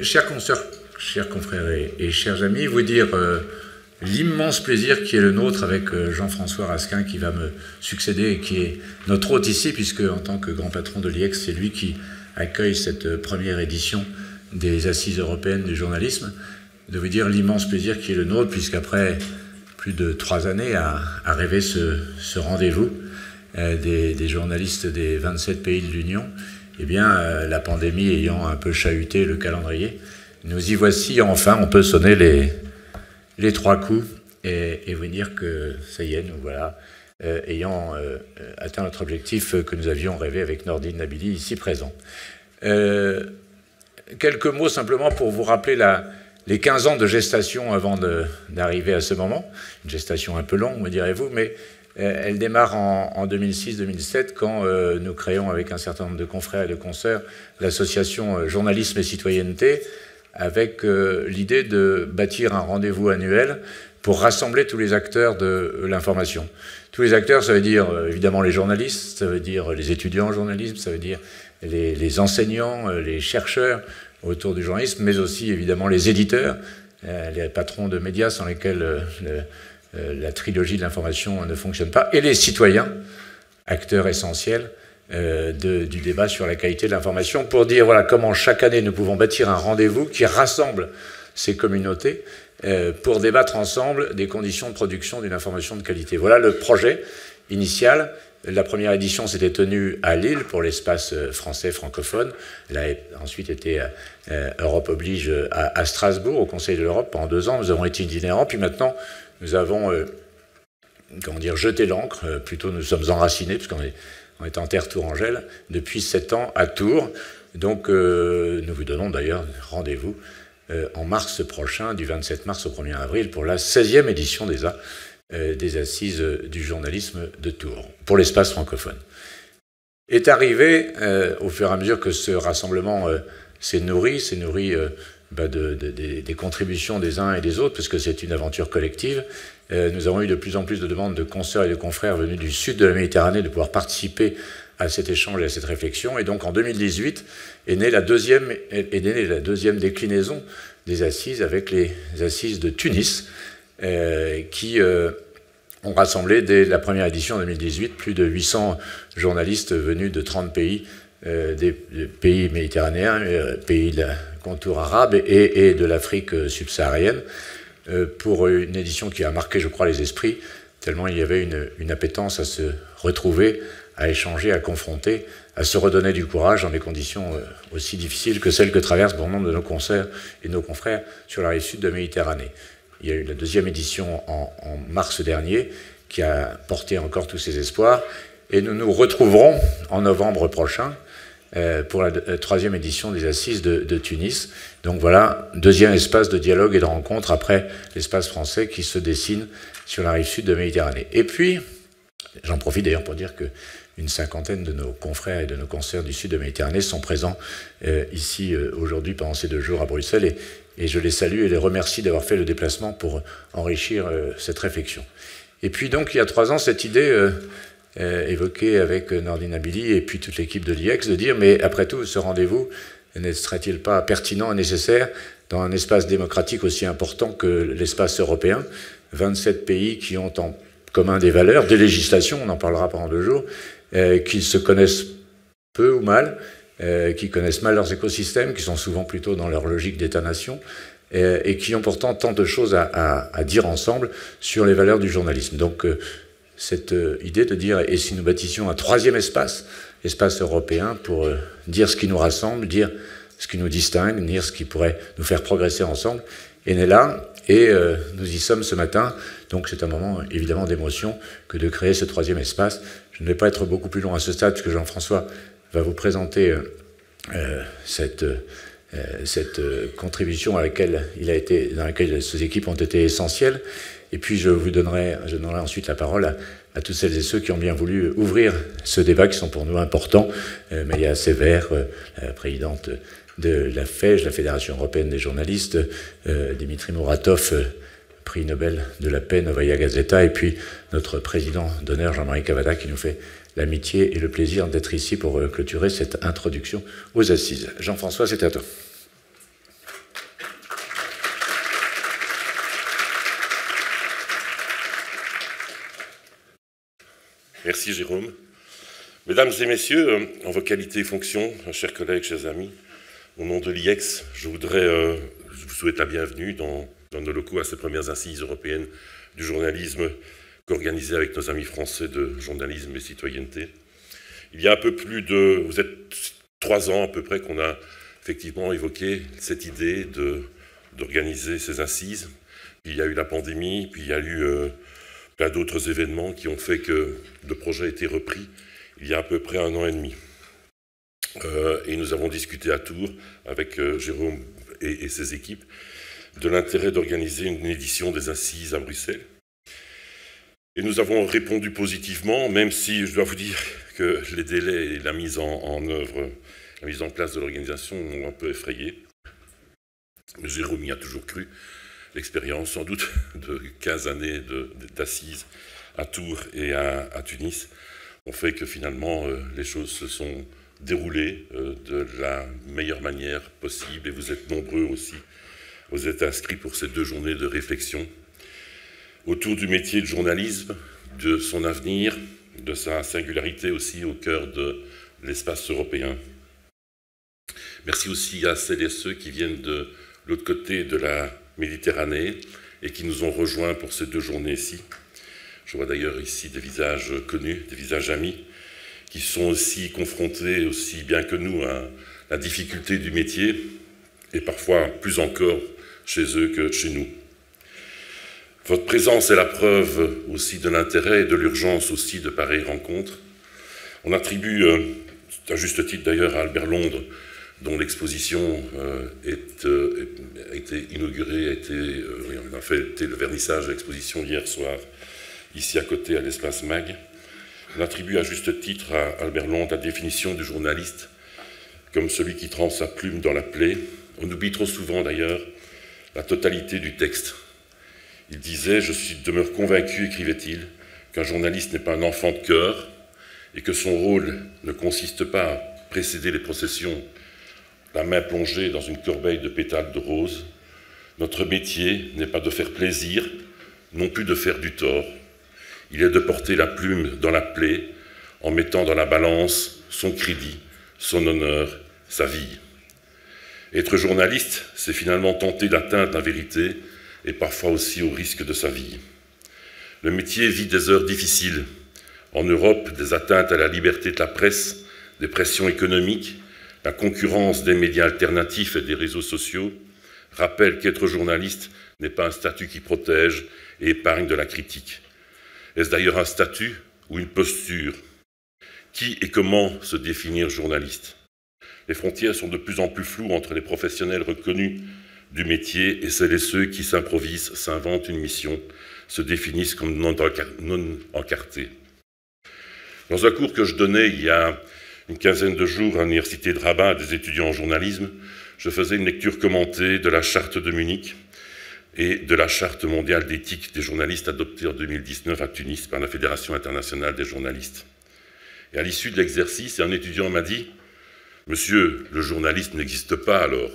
Chers consoeurs, chers confrères et chers amis, vous dire l'immense plaisir qui est le nôtre avec Jean-François Raskin qui va me succéder et qui est notre hôte ici, puisque en tant que grand patron de l'IEX, c'est lui qui accueille cette première édition des Assises européennes du journalisme. De vous dire l'immense plaisir qui est le nôtre, puisqu'après plus de 3 années à rêver ce rendez-vous des journalistes des 27 pays de l'Union, eh bien, la pandémie ayant un peu chahuté le calendrier, nous y voici enfin, on peut sonner les 3 coups et vous dire que ça y est, nous voilà, ayant atteint notre objectif que nous avions rêvé avec Nordine Nabili, ici présent. Quelques mots simplement pour vous rappeler les 15 ans de gestation avant d'arriver à ce moment. Une gestation un peu longue, me direz-vous, mais elle démarre en 2006-2007 quand nous créons avec un certain nombre de confrères et de consoeurs l'association Journalisme et Citoyenneté avec l'idée de bâtir un rendez-vous annuel pour rassembler tous les acteurs de l'information. Tous les acteurs, ça veut dire évidemment les journalistes, ça veut dire les étudiants en journalisme, ça veut dire les enseignants, les chercheurs autour du journalisme, mais aussi évidemment les éditeurs, les patrons de médias sans lesquels la trilogie de l'information ne fonctionne pas, et les citoyens, acteurs essentiels du débat sur la qualité de l'information, pour dire voilà comment chaque année nous pouvons bâtir un rendez-vous qui rassemble ces communautés pour débattre ensemble des conditions de production d'une information de qualité. Voilà le projet initial. La première édition s'était tenue à Lille pour l'espace français francophone. Elle a ensuite été Europe oblige à Strasbourg, au Conseil de l'Europe, pendant 2 ans. Nous avons été itinérants, puis maintenant nous avons jeté l'ancre, plutôt nous sommes enracinés, puisqu'on est en terre tourangelle, depuis 7 ans à Tours. Donc nous vous donnons d'ailleurs rendez-vous en mars prochain, du 27 mars au 1er avril, pour la 16e édition des Assises du journalisme de Tours, pour l'espace francophone. Est arrivé, au fur et à mesure que ce rassemblement s'est nourri des contributions des uns et des autres, parce que c'est une aventure collective, nous avons eu de plus en plus de demandes de consoeurs et de confrères venus du sud de la Méditerranée de pouvoir participer à cet échange et à cette réflexion. Et donc en 2018 est née la deuxième déclinaison des assises avec les assises de Tunis, qui ont rassemblé dès la première édition en 2018 plus de 800 journalistes venus de 30 pays, des pays méditerranéens, pays de la contour arabe et de l'Afrique subsaharienne, pour une édition qui a marqué, je crois, les esprits, tellement il y avait une appétence à se retrouver, à échanger, à confronter, à se redonner du courage dans des conditions aussi difficiles que celles que traversent bon nombre de nos consoeurs et de nos confrères sur la rive sud de la Méditerranée. Il y a eu la 2e édition en mars dernier qui a porté encore tous ces espoirs, et nous nous retrouverons en novembre prochain pour la 3e édition des Assises de Tunis. Donc voilà, 2e espace de dialogue et de rencontre après l'espace français qui se dessine sur la rive sud de la Méditerranée. Et puis, j'en profite d'ailleurs pour dire qu'une 50aine de nos confrères et de nos consoeurs du sud de la Méditerranée sont présents ici aujourd'hui pendant ces 2 jours à Bruxelles, et je les salue et les remercie d'avoir fait le déplacement pour enrichir cette réflexion. Et puis donc, il y a 3 ans, cette idée évoquée avec Nordine Nabili et puis toute l'équipe de l'IEX, de dire, mais après tout, ce rendez-vous ne serait-il pas pertinent et nécessaire dans un espace démocratique aussi important que l'espace européen, 27 pays qui ont en commun des valeurs, des législations, on en parlera pendant 2 jours, qui se connaissent peu ou mal, qui connaissent mal leurs écosystèmes, qui sont souvent plutôt dans leur logique d'État-nation, et qui ont pourtant tant de choses à dire ensemble sur les valeurs du journalisme. Donc cette idée de dire, et si nous bâtissions un 3e espace européen pour dire ce qui nous rassemble, dire ce qui nous distingue, dire ce qui pourrait nous faire progresser ensemble, est né là, et nous y sommes ce matin. Donc c'est un moment évidemment d'émotion que de créer ce 3e espace. Je ne vais pas être beaucoup plus long à ce stade, puisque Jean-François va vous présenter cette contribution dans laquelle ces équipes ont été essentielles. Et puis je donnerai ensuite la parole à toutes celles et ceux qui ont bien voulu ouvrir ce débat, qui sont pour nous importants. Maya Sévère, la présidente de la FEJ, la Fédération européenne des journalistes, Dimitri Muratov, prix Nobel de la paix, Novaya Gazeta, et puis notre président d'honneur, Jean-Marie Cavada, qui nous fait l'amitié et le plaisir d'être ici pour clôturer cette introduction aux assises. Jean-François, c'est à toi. Merci Jérôme. Mesdames et messieurs, en vos qualités et fonctions, chers collègues, chers amis, au nom de l'IEX, je vous souhaite la bienvenue dans nos locaux à ces premières assises européennes du journalisme qu'organisées avec nos amis français de journalisme et citoyenneté. Il y a un peu plus de... Vous êtes 3 ans à peu près qu'on a effectivement évoqué cette idée d'organiser ces assises. Puis il y a eu la pandémie, puis il y a eu plein d'autres événements qui ont fait que le projet a été repris il y a à peu près 1 an et demi. Et nous avons discuté à Tours avec Jérôme et ses équipes de l'intérêt d'organiser une édition des assises à Bruxelles. Et nous avons répondu positivement, même si je dois vous dire que les délais et la mise en œuvre, la mise en place de l'organisation m'ont un peu effrayé. Mais Jérôme y a toujours cru. L'expérience, sans doute, de 15 années d'assises à Tours et à Tunis ont fait que finalement les choses se sont déroulées de la meilleure manière possible. Et vous êtes nombreux aussi, vous êtes inscrits pour ces 2 journées de réflexion autour du métier de journalisme, de son avenir, de sa singularité aussi au cœur de l'espace européen. Merci aussi à celles et ceux qui viennent de l'autre côté de la Méditerranée et qui nous ont rejoints pour ces 2 journées-ci. Je vois d'ailleurs ici des visages connus, des visages amis, qui sont aussi confrontés, aussi bien que nous, à la difficulté du métier, et parfois plus encore chez eux que chez nous. Votre présence est la preuve aussi de l'intérêt et de l'urgence aussi de pareilles rencontres. On attribue, à juste titre d'ailleurs, à Albert Londres, dont l'exposition a été inaugurée, on a fait le vernissage de l'exposition hier soir, ici à côté à l'espace MAG. On attribue à juste titre à Albert Londres la définition du journaliste comme celui qui trempe sa plume dans la plaie. On oublie trop souvent d'ailleurs la totalité du texte. Il disait « Je demeure convaincu, écrivait-il, qu'un journaliste n'est pas un enfant de cœur et que son rôle ne consiste pas à précéder les processions, la main plongée dans une corbeille de pétales de rose. Notre métier n'est pas de faire plaisir, non plus de faire du tort. Il est de porter la plume dans la plaie en mettant dans la balance son crédit, son honneur, sa vie. Être journaliste, c'est finalement tenter d'atteindre la vérité et parfois aussi au risque de sa vie. Le métier vit des heures difficiles. En Europe, des atteintes à la liberté de la presse, des pressions économiques, la concurrence des médias alternatifs et des réseaux sociaux rappellent qu'être journaliste n'est pas un statut qui protège et épargne de la critique. Est-ce d'ailleurs un statut ou une posture? Qui et comment se définir journaliste? Les frontières sont de plus en plus floues entre les professionnels reconnus du métier et celles et ceux qui s'improvisent, s'inventent une mission, se définissent comme non encartés. Dans un cours que je donnais il y a une quinzaine de jours à l'université de Rabat à des étudiants en journalisme, je faisais une lecture commentée de la charte de Munich et de la charte mondiale d'éthique des journalistes adoptée en 2019 à Tunis par la Fédération internationale des journalistes. Et à l'issue de l'exercice, un étudiant m'a dit « Monsieur, le journaliste n'existe pas alors ».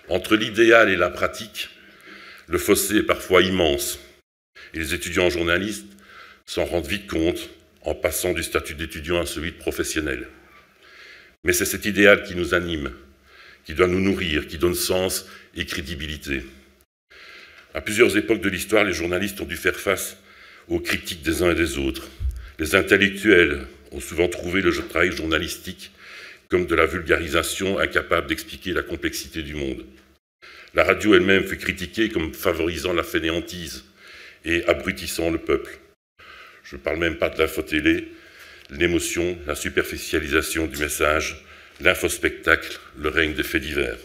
Entre l'idéal et la pratique, le fossé est parfois immense. Et les étudiants en journalisme s'en rendent vite compte en passant du statut d'étudiant à celui de professionnel. Mais c'est cet idéal qui nous anime, qui doit nous nourrir, qui donne sens et crédibilité. À plusieurs époques de l'histoire, les journalistes ont dû faire face aux critiques des uns et des autres. Les intellectuels ont souvent trouvé le travail journalistique comme de la vulgarisation incapable d'expliquer la complexité du monde. La radio elle-même fut critiquée comme favorisant la fainéantise et abrutissant le peuple. Je ne parle même pas de l'infotélé, l'émotion, la superficialisation du message, l'infospectacle, le règne des faits divers.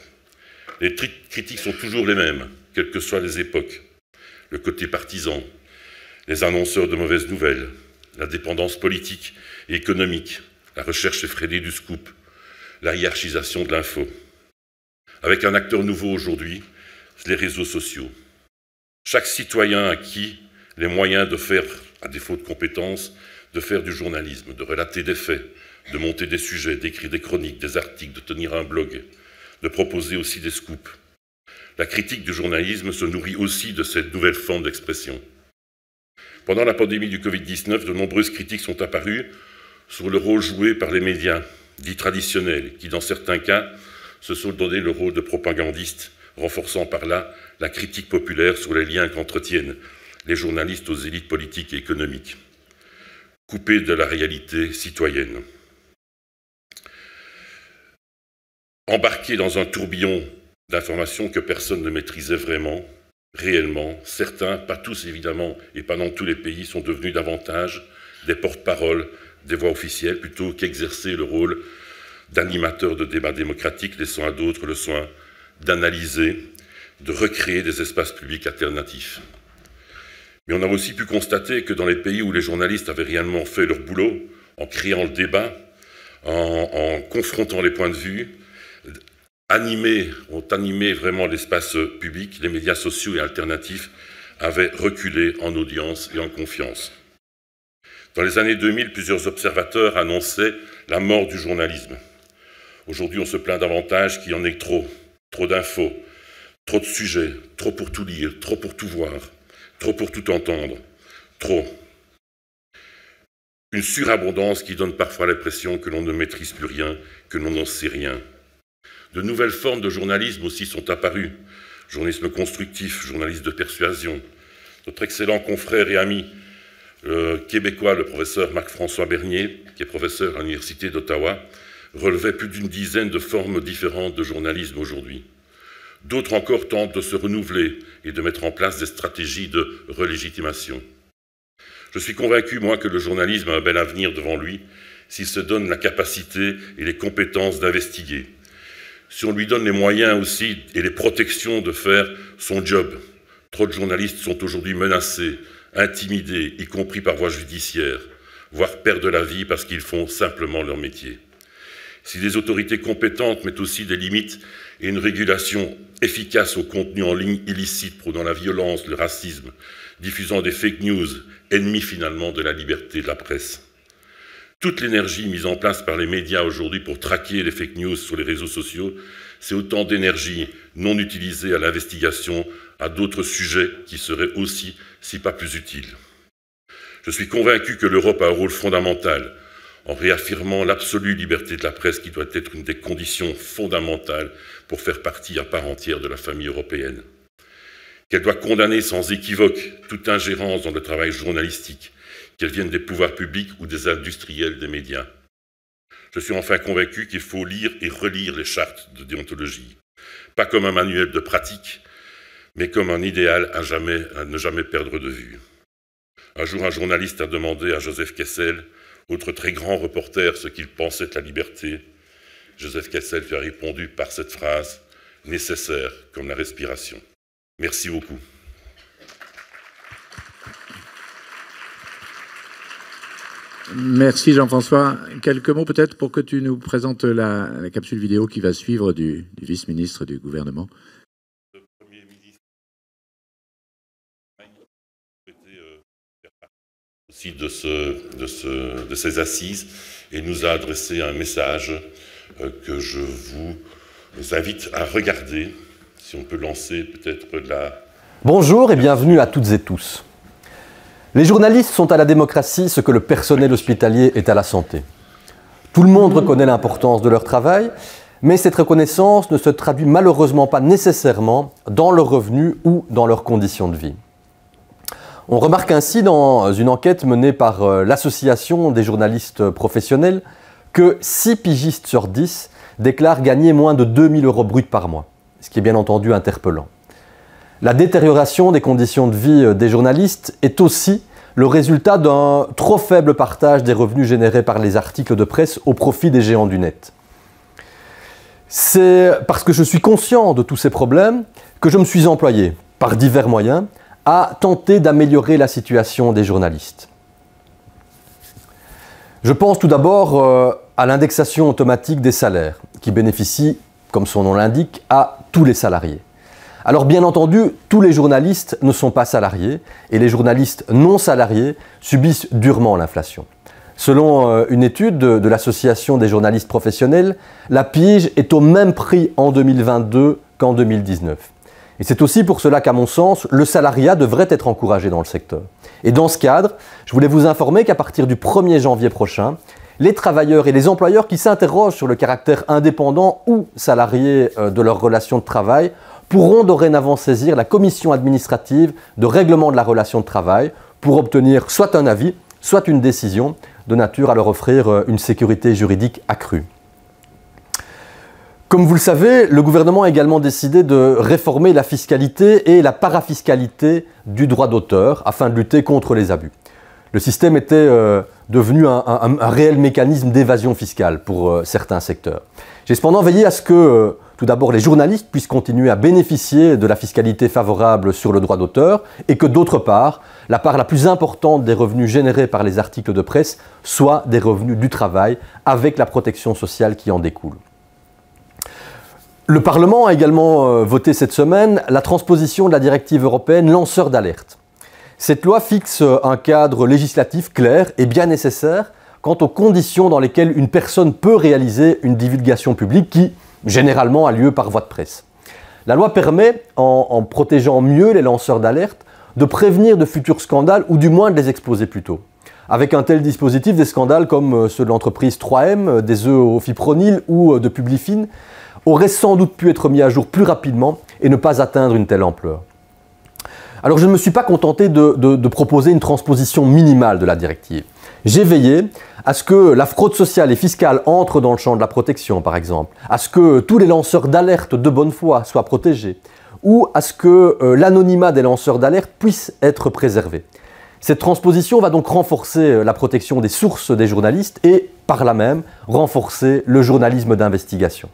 Les critiques sont toujours les mêmes, quelles que soient les époques. Le côté partisan, les annonceurs de mauvaises nouvelles, la dépendance politique et économique, la recherche effrénée du scoop, la hiérarchisation de l'info. Avec un acteur nouveau aujourd'hui, les réseaux sociaux. Chaque citoyen a acquis les moyens de faire, à défaut de compétences, de faire du journalisme, de relater des faits, de monter des sujets, d'écrire des chroniques, des articles, de tenir un blog, de proposer aussi des scoops. La critique du journalisme se nourrit aussi de cette nouvelle forme d'expression. Pendant la pandémie du Covid-19, de nombreuses critiques sont apparues sur le rôle joué par les médias dits traditionnels, qui dans certains cas se sont donné le rôle de propagandistes, renforçant par là la critique populaire sur les liens qu'entretiennent les journalistes aux élites politiques et économiques, coupés de la réalité citoyenne. Embarqués dans un tourbillon d'informations que personne ne maîtrisait vraiment, réellement, certains, pas tous évidemment, et pas dans tous les pays, sont devenus davantage des porte-paroles, des voix officielles, plutôt qu'exercer le rôle d'animateurs de débats démocratiques, laissant à d'autres le soin d'analyser, de recréer des espaces publics alternatifs. Mais on a aussi pu constater que dans les pays où les journalistes avaient réellement fait leur boulot, en créant le débat, en confrontant les points de vue, ont animé vraiment l'espace public, les médias sociaux et alternatifs avaient reculé en audience et en confiance. Dans les années 2000, plusieurs observateurs annonçaient la mort du journalisme. Aujourd'hui, on se plaint davantage qu'il y en ait trop d'infos, trop de sujets, trop pour tout lire, trop pour tout voir, trop pour tout entendre, trop. Une surabondance qui donne parfois l'impression que l'on ne maîtrise plus rien, que l'on n'en sait rien. De nouvelles formes de journalisme aussi sont apparues. Journalisme constructif, journalisme de persuasion. Notre excellent confrère et ami québécois, le professeur Marc-François Bernier, qui est professeur à l'Université d'Ottawa, relevait plus d'une dizaine de formes différentes de journalisme aujourd'hui. D'autres encore tentent de se renouveler et de mettre en place des stratégies de relégitimation. Je suis convaincu, moi, que le journalisme a un bel avenir devant lui s'il se donne la capacité et les compétences d'investiguer. Si on lui donne les moyens aussi et les protections de faire son job. Trop de journalistes sont aujourd'hui menacés, intimidés, y compris par voie judiciaire, voire perdent la vie parce qu'ils font simplement leur métier. Si les autorités compétentes mettent aussi des limites et une régulation efficace au contenu en ligne illicite prônant la violence, le racisme, diffusant des fake news, ennemis finalement de la liberté de la presse. Toute l'énergie mise en place par les médias aujourd'hui pour traquer les fake news sur les réseaux sociaux, c'est autant d'énergie non utilisée à l'investigation, à d'autres sujets qui seraient aussi, si pas plus utiles. Je suis convaincu que l'Europe a un rôle fondamental en réaffirmant l'absolue liberté de la presse qui doit être une des conditions fondamentales pour faire partie à part entière de la famille européenne. Qu'elle doit condamner sans équivoque toute ingérence dans le travail journalistique, qu'elle vienne des pouvoirs publics ou des industriels des médias. Je suis enfin convaincu qu'il faut lire et relire les chartes de déontologie, pas comme un manuel de pratique, mais comme un idéal à ne jamais perdre de vue. Un jour, un journaliste a demandé à Joseph Kessel, autre très grand reporter, ce qu'il pensait de la liberté. Joseph Kessel lui a répondu par cette phrase « nécessaire comme la respiration ». Merci beaucoup. Merci Jean-François. Quelques mots peut-être pour que tu nous présentes la capsule vidéo qui va suivre du vice-ministre du gouvernement. Le Premier ministre aussi de ces assises et nous a adressé un message que je vous invite à regarder. Si on peut lancer peut-être la... Bonjour et bienvenue à toutes et tous. Les journalistes sont à la démocratie ce que le personnel hospitalier est à la santé. Tout le monde reconnaît l'importance de leur travail, mais cette reconnaissance ne se traduit malheureusement pas nécessairement dans leurs revenus ou dans leurs conditions de vie. On remarque ainsi dans une enquête menée par l'Association des journalistes professionnels que 6 pigistes sur 10 déclarent gagner moins de 2 000 € bruts par mois, ce qui est bien entendu interpellant. La détérioration des conditions de vie des journalistes est aussi le résultat d'un trop faible partage des revenus générés par les articles de presse au profit des géants du net. C'est parce que je suis conscient de tous ces problèmes que je me suis employé, par divers moyens, à tenter d'améliorer la situation des journalistes. Je pense tout d'abord à l'indexation automatique des salaires, qui bénéficie, comme son nom l'indique, à tous les salariés. Alors bien entendu, tous les journalistes ne sont pas salariés et les journalistes non salariés subissent durement l'inflation. Selon une étude de l'Association des journalistes professionnels, la pige est au même prix en 2022 qu'en 2019. Et c'est aussi pour cela qu'à mon sens, le salariat devrait être encouragé dans le secteur. Et dans ce cadre, je voulais vous informer qu'à partir du 1er janvier prochain, les travailleurs et les employeurs qui s'interrogent sur le caractère indépendant ou salarié de leur relation de travail pourront dorénavant saisir la commission administrative de règlement de la relation de travail pour obtenir soit un avis, soit une décision de nature à leur offrir une sécurité juridique accrue. Comme vous le savez, le gouvernement a également décidé de réformer la fiscalité et la parafiscalité du droit d'auteur afin de lutter contre les abus. Le système était devenu un réel mécanisme d'évasion fiscale pour certains secteurs. J'ai cependant veillé à ce que, tout d'abord, les journalistes puissent continuer à bénéficier de la fiscalité favorable sur le droit d'auteur et que, d'autre part, la part la plus importante des revenus générés par les articles de presse soit des revenus du travail avec la protection sociale qui en découle. Le Parlement a également voté cette semaine la transposition de la directive européenne lanceur d'alerte. Cette loi fixe un cadre législatif clair et bien nécessaire quant aux conditions dans lesquelles une personne peut réaliser une divulgation publique qui, généralement, a lieu par voie de presse. La loi permet, en protégeant mieux les lanceurs d'alerte, de prévenir de futurs scandales ou du moins de les exposer plus tôt. Avec un tel dispositif, des scandales comme ceux de l'entreprise 3M, des œufs au fipronil ou de Publifin auraient sans doute pu être mis à jour plus rapidement et ne pas atteindre une telle ampleur. Alors je ne me suis pas contenté de proposer une transposition minimale de la directive. J'ai veillé à ce que la fraude sociale et fiscale entre dans le champ de la protection, par exemple, à ce que tous les lanceurs d'alerte de bonne foi soient protégés, ou à ce que l'anonymat des lanceurs d'alerte puisse être préservé. Cette transposition va donc renforcer la protection des sources des journalistes et, par là même, renforcer le journalisme d'investigation.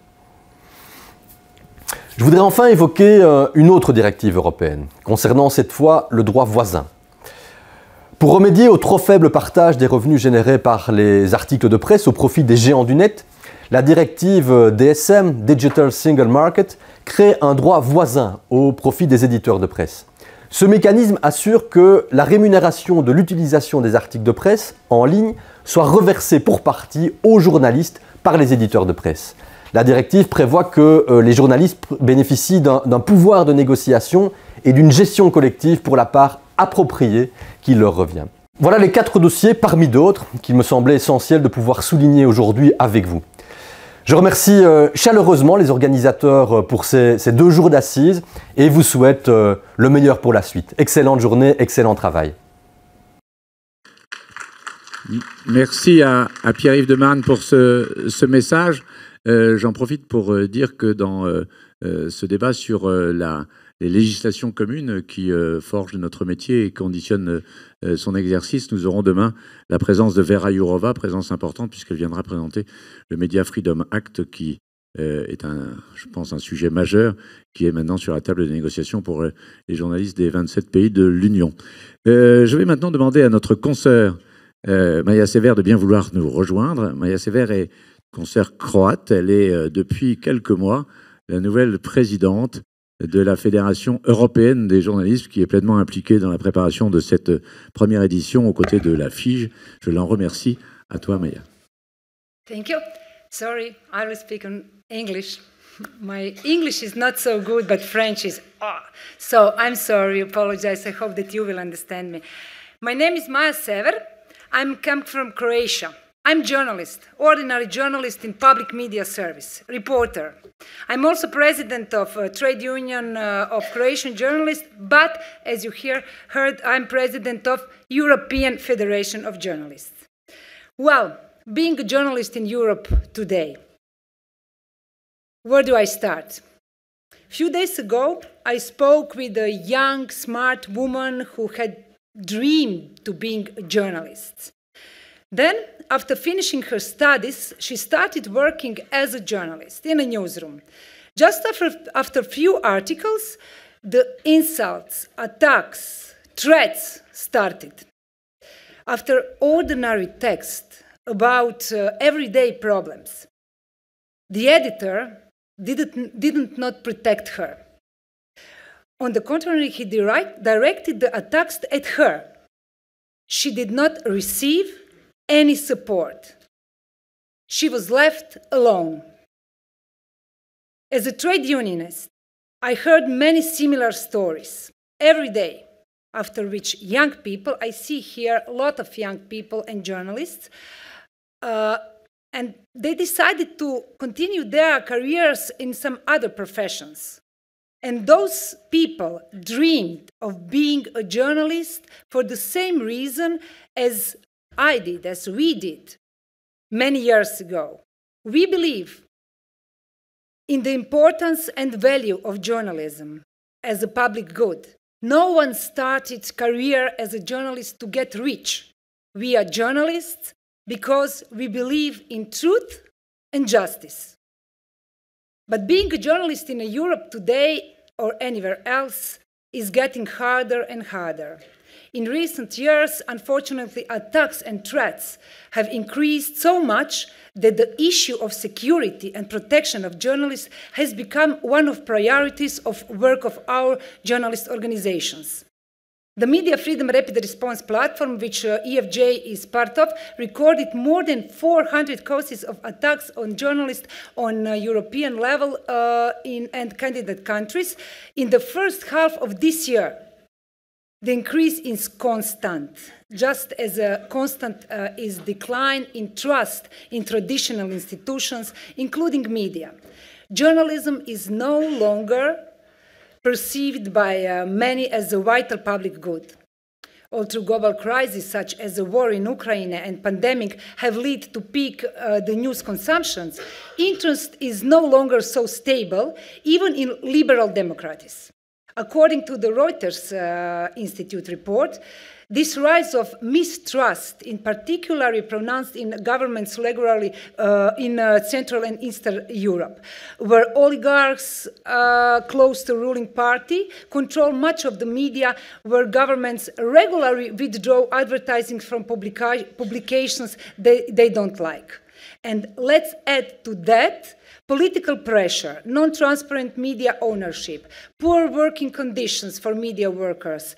Je voudrais enfin évoquer une autre directive européenne, concernant cette fois le droit voisin. Pour remédier au trop faible partage des revenus générés par les articles de presse au profit des géants du net, la directive DSM, Digital Single Market, crée un droit voisin au profit des éditeurs de presse. Ce mécanisme assure que la rémunération de l'utilisation des articles de presse en ligne soit reversée pour partie aux journalistes par les éditeurs de presse. La directive prévoit que les journalistes bénéficient d'un pouvoir de négociation et d'une gestion collective pour la part appropriée qui leur revient. Voilà les 4 dossiers parmi d'autres qu'il me semblait essentiel de pouvoir souligner aujourd'hui avec vous. Je remercie chaleureusement les organisateurs pour ces 2 jours d'assises et vous souhaite le meilleur pour la suite. Excellente journée, excellent travail. Merci à Pierre-Yves Demarne pour ce message. J'en profite pour dire que dans ce débat sur les législations communes qui forgent notre métier et conditionnent son exercice, nous aurons demain la présence de Vera Jourova, présence importante puisqu'elle viendra présenter le Media Freedom Act qui est, je pense, un sujet majeur qui est maintenant sur la table de négociation pour les journalistes des 27 pays de l'Union. Je vais maintenant demander à notre consoeur Maja Sever de bien vouloir nous rejoindre. Maja Sever est consoeur croate. Elle est depuis quelques mois la nouvelle présidente de la Fédération européenne des journalistes qui est pleinement impliquée dans la préparation de cette première édition aux côtés de la FIGE. Je l'en remercie. À toi, Maja. Thank you. Sorry, I will speak in English. My English is not so good, but French is... So I'm sorry, apologize. I hope that you will understand me. My name is Maja Sever. I'm come from Croatia. I'm a journalist, ordinary journalist in public media service, reporter. I'm also president of a trade union of Croatian journalists, but as you heard, I'm president of European Federation of Journalists. Well, being a journalist in Europe today, where do I start? A few days ago, I spoke with a young, smart woman who had dreamed to being a journalist. Then, after finishing her studies, she started working as a journalist in a newsroom. Just after a few articles, the insults, attacks, threats started. After ordinary text about everyday problems, the editor didn't not protect her. On the contrary, he directed the attacks at her. She did not receive any support. She was left alone. As a trade unionist, I heard many similar stories every day, after which young people, I see here a lot of young people and journalists, and they decided to continue their careers in some other professions. And those people dreamed of being a journalist for the same reason as I did, as we did many years ago. We believe in the importance and value of journalism as a public good. No one started career as a journalist to get rich. We are journalists because we believe in truth and justice. But being a journalist in Europe today or anywhere else is getting harder and harder. In recent years, unfortunately, attacks and threats have increased so much that the issue of security and protection of journalists has become one of priorities of work of our journalist organizations. The Media Freedom Rapid Response Platform, which EFJ is part of, recorded more than 400 cases of attacks on journalists on European level and candidate countries. In the first half of this year, the increase is constant, just as a constant is decline in trust in traditional institutions, including media. Journalism is no longer perceived by many as a vital public good. Although global crises such as the war in Ukraine and pandemic have led to peak the news consumptions, interest is no longer so stable, even in liberal democracies. According to the Reuters Institute report, this rise of mistrust, in particular pronounced in governments regularly in Central and Eastern Europe, where oligarchs close to the ruling party control much of the media, where governments regularly withdraw advertising from publications they don't like. And let's add to that political pressure, non-transparent media ownership, poor working conditions for media workers,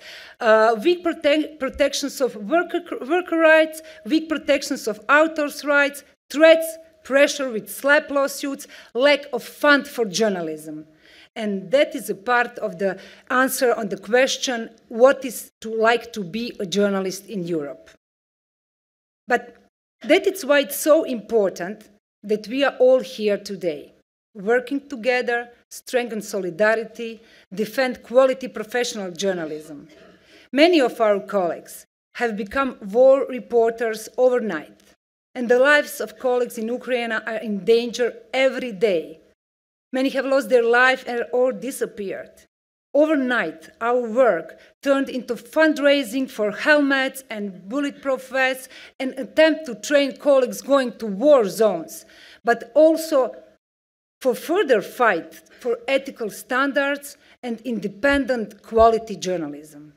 weak protections of worker rights, weak protections of authors' rights, threats, pressure with SLAPP lawsuits, lack of fund for journalism. And that is a part of the answer on the question, what is like to be a journalist in Europe? But that is why it's so important that we are all here today, working together, strengthen solidarity, defend quality professional journalism. Many of our colleagues have become war reporters overnight, and the lives of colleagues in Ukraine are in danger every day. Many have lost their life or disappeared. Overnight, our work turned into fundraising for helmets and bulletproof vests, an attempt to train colleagues going to war zones, but also for further fight for ethical standards and independent quality journalism.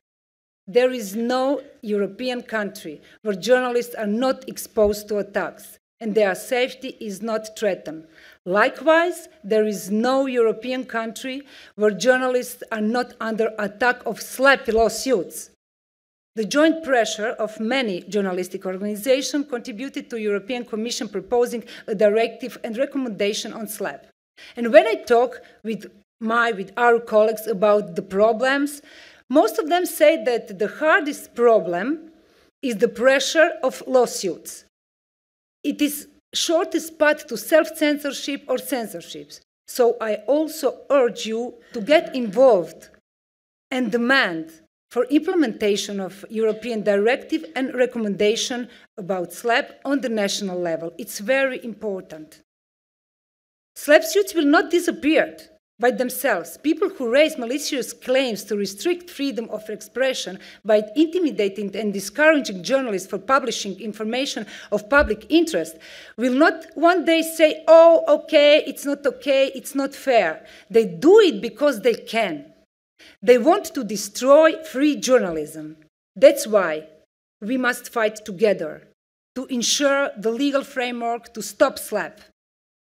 There is no European country where journalists are not exposed to attacks and their safety is not threatened. Likewise, there is no European country where journalists are not under attack of SLAPP lawsuits. The joint pressure of many journalistic organizations contributed to the European Commission proposing a directive and recommendation on SLAPP. And when I talk with our colleagues about the problems, most of them say that the hardest problem is the pressure of lawsuits. It is shortest path to self-censorship or censorships. So I also urge you to get involved and demand for implementation of European directive and recommendation about SLAPP on the national level. It's very important. SLAPP suits will not disappear by themselves. People who raise malicious claims to restrict freedom of expression by intimidating and discouraging journalists for publishing information of public interest will not one day say, oh, okay, it's not fair. They do it because they can. They want to destroy free journalism. That's why we must fight together to ensure the legal framework to stop SLAPP,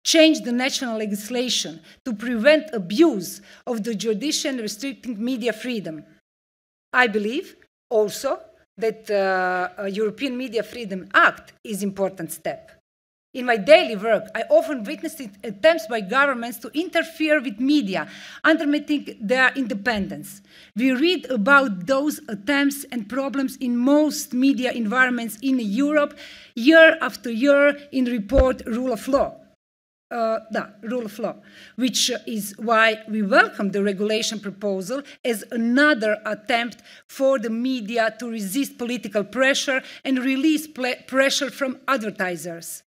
change the national legislation to prevent abuse of the judiciary restricting media freedom. I believe also that a European Media Freedom Act is an important step. In my daily work, I often witnessed attempts by governments to interfere with media, undermining their independence. We read about those attempts and problems in most media environments in Europe, year after year, in report Rule of Law. Rule of Law, which is why we welcome the regulation proposal as another attempt for the media to resist political pressure and release pressure from advertisers.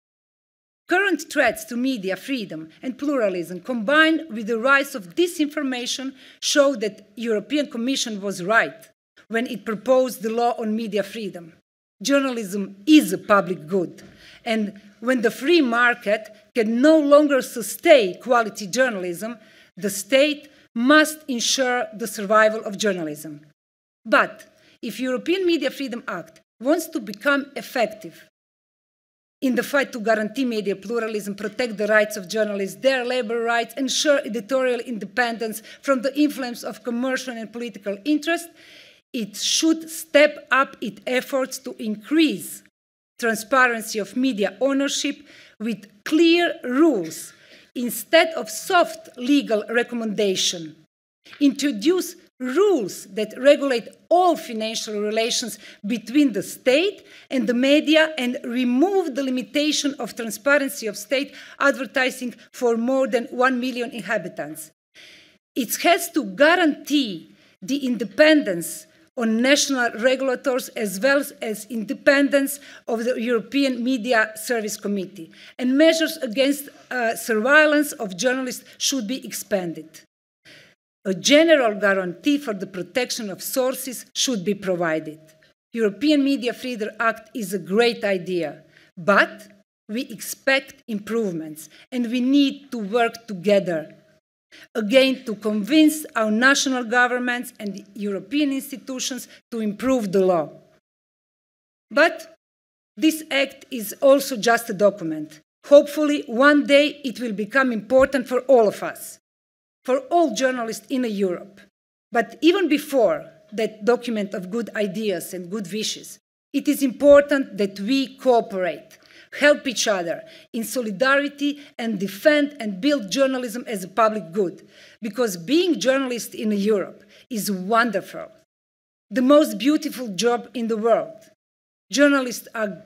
Current threats to media freedom and pluralism, combined with the rise of disinformation, show that the European Commission was right when it proposed the law on media freedom. Journalism is a public good, and when the free market can no longer sustain quality journalism, the state must ensure the survival of journalism. But if the European Media Freedom Act wants to become effective in the fight to guarantee media pluralism, protect the rights of journalists, their labor rights, ensure editorial independence from the influence of commercial and political interests, it should step up its efforts to increase transparency of media ownership with clear rules instead of soft legal recommendation. Introduce rules that regulate all financial relations between the state and the media and remove the limitation of transparency of state advertising for more than 1 million inhabitants. It has to guarantee the independence on national regulators as well as independence of the European Media Service Committee, and measures against surveillance of journalists should be expanded. A general guarantee for the protection of sources should be provided. European Media Freedom Act is a great idea, but we expect improvements and we need to work together, again, to convince our national governments and the European institutions to improve the law. But this act is also just a document. Hopefully, one day it will become important for all of us, for all journalists in Europe. But even before that document of good ideas and good wishes, it is important that we cooperate, help each other in solidarity and defend and build journalism as a public good, because being journalist in Europe is wonderful, the most beautiful job in the world. Journalists are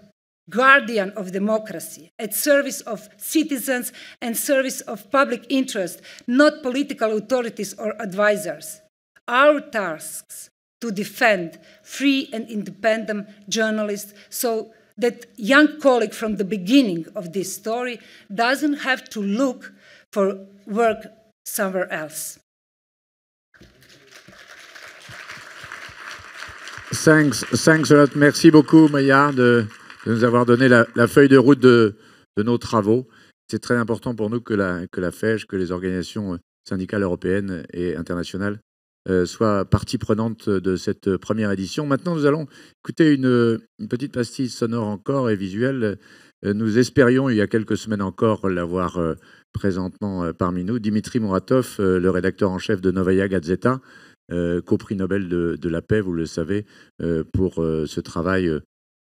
guardian of democracy, at service of citizens and service of public interest, not political authorities or advisors. Our tasks to defend free and independent journalists so that young colleague from the beginning of this story doesn't have to look for work somewhere else. Thanks a lot. Merci beaucoup, Maya, de nous avoir donné la feuille de route de nos travaux. C'est très important pour nous que la FEJ, que les organisations syndicales européennes et internationales soient partie prenante de cette première édition. Maintenant, nous allons écouter une petite pastille sonore encore et visuelle. Nous espérions, il y a quelques semaines encore, l'avoir présentement parmi nous. Dimitri Muratov, le rédacteur en chef de Novaya Gazeta, co-prix Nobel de la paix, vous le savez, pour ce travail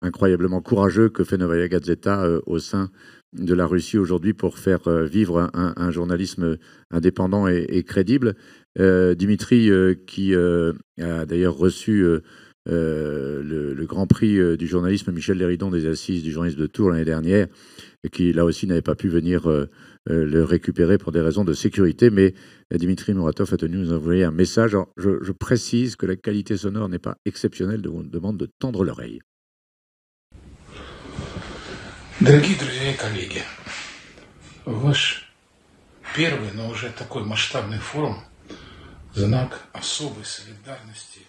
incroyablement courageux que fait Novaya Gazeta au sein de la Russie aujourd'hui pour faire vivre un journalisme indépendant et crédible. Dimitri, qui a d'ailleurs reçu le Grand Prix du journalisme Michel Léridon des Assises du journalisme de Tours l'année dernière, et qui là aussi n'avait pas pu venir le récupérer pour des raisons de sécurité, mais Dimitri Muratov a tenu à nous envoyer un message. Alors, je précise que la qualité sonore n'est pas exceptionnelle, donc on vous demande de tendre l'oreille. Дорогие друзья и коллеги, ваш первый, но уже такой масштабный форум – знак особой солидарности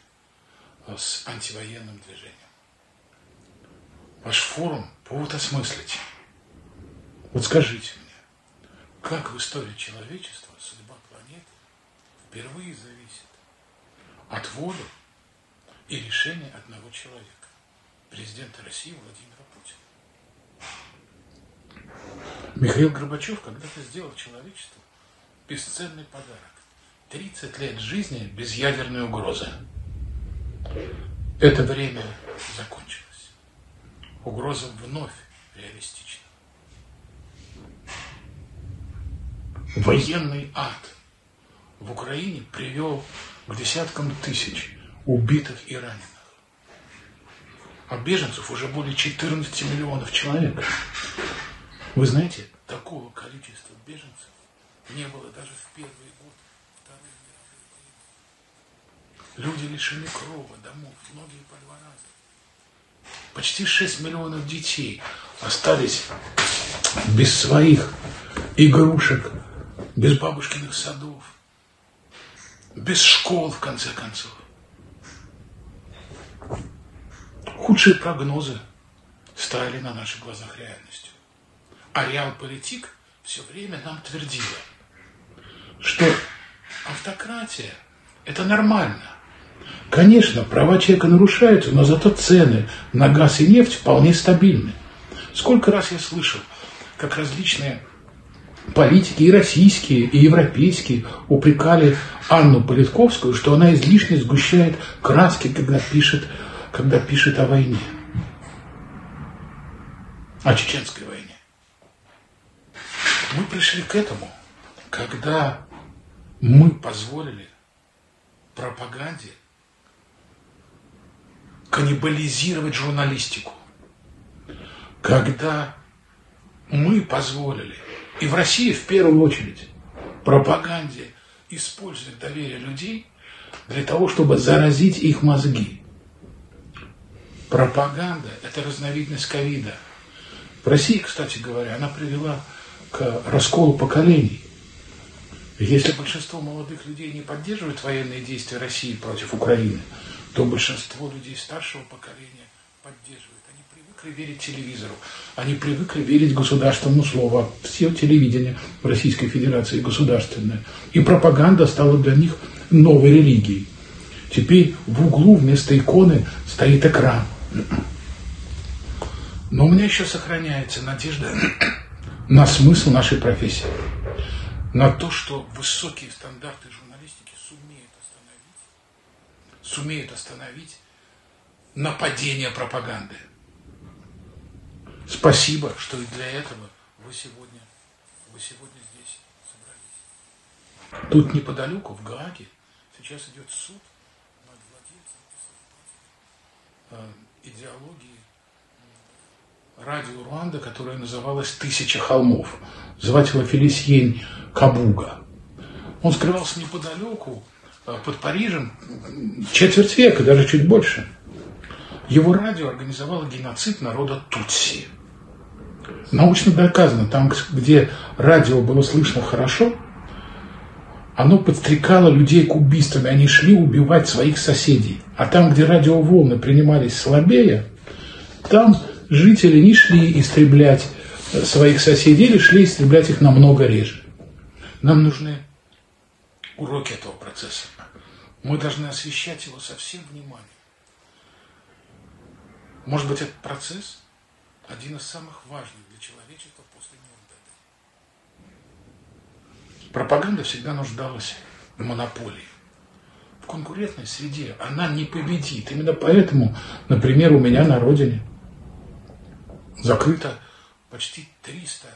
с антивоенным движением. Ваш форум – повод осмыслить. Вот скажите мне, как в истории человечества судьба планеты впервые зависит от воли и решения одного человека, президента России Владимира Путина. Михаил Горбачев когда-то сделал человечеству бесценный подарок. 30 лет жизни без ядерной угрозы. Это время закончилось. Угроза вновь реалистична. Военный ад в Украине привел к десяткам тысяч убитых и раненых. А беженцев уже более 14 миллионов человек. Вы знаете, такого количества беженцев не было даже в первый год Второй мировой войны. Люди лишены крова, домов, многие по 2 раза. Почти 6 миллионов детей остались без своих игрушек, без бабушкиных садов, без школ, в конце концов. Худшие прогнозы стали на наших глазах реальностью. А реалполитик все время нам твердила, что автократия – это нормально. Конечно, права человека нарушаются, но зато цены на газ и нефть вполне стабильны. Сколько раз я слышал, как различные политики, и российские, и европейские, упрекали Анну Политковскую, что она излишне сгущает краски, когда пишет о войне. О чеченской войне. Мы пришли к этому, когда мы позволили пропаганде каннибализировать журналистику. Когда мы позволили, и в России в первую очередь, пропаганде использовать доверие людей для того, чтобы заразить их мозги. Пропаганда – это разновидность ковида. В России, кстати говоря, она привела к расколу поколений. Если большинство молодых людей не поддерживает военные действия России против Украины, то большинство людей старшего поколения поддерживает. Они привыкли верить телевизору, они привыкли верить государственному слову. Все телевидение в Российской Федерации государственное. И пропаганда стала для них новой религией. Теперь в углу вместо иконы стоит экран. Но у меня еще сохраняется надежда на смысл нашей профессии. На то, что высокие стандарты журналистики сумеют остановить нападение пропаганды. Спасибо, что и для этого вы сегодня здесь собрались. Тут неподалеку, в Гааге, сейчас идет суд над владельцем идеологии радио Руанда, которая называлась «Тысяча холмов». Звать его Фелисьен Кабуга. Он скрывался неподалеку, под Парижем, четверть века, даже чуть больше. Его радио организовало геноцид народа Тутси. Научно доказано, там, где радио было слышно хорошо, оно подстрекало людей к убийствам, и они шли убивать своих соседей. А там, где радиоволны принимались слабее, там жители не шли истреблять своих соседей, или шли истреблять их намного реже. Нам нужны уроки этого процесса. Мы должны освещать его со всем вниманием. Может быть, этот процесс один из самых важных для человечества после Нюрнберга. Пропаганда всегда нуждалась в монополии. В конкурентной среде она не победит. Именно поэтому, например, у меня на родине закрыто почти 300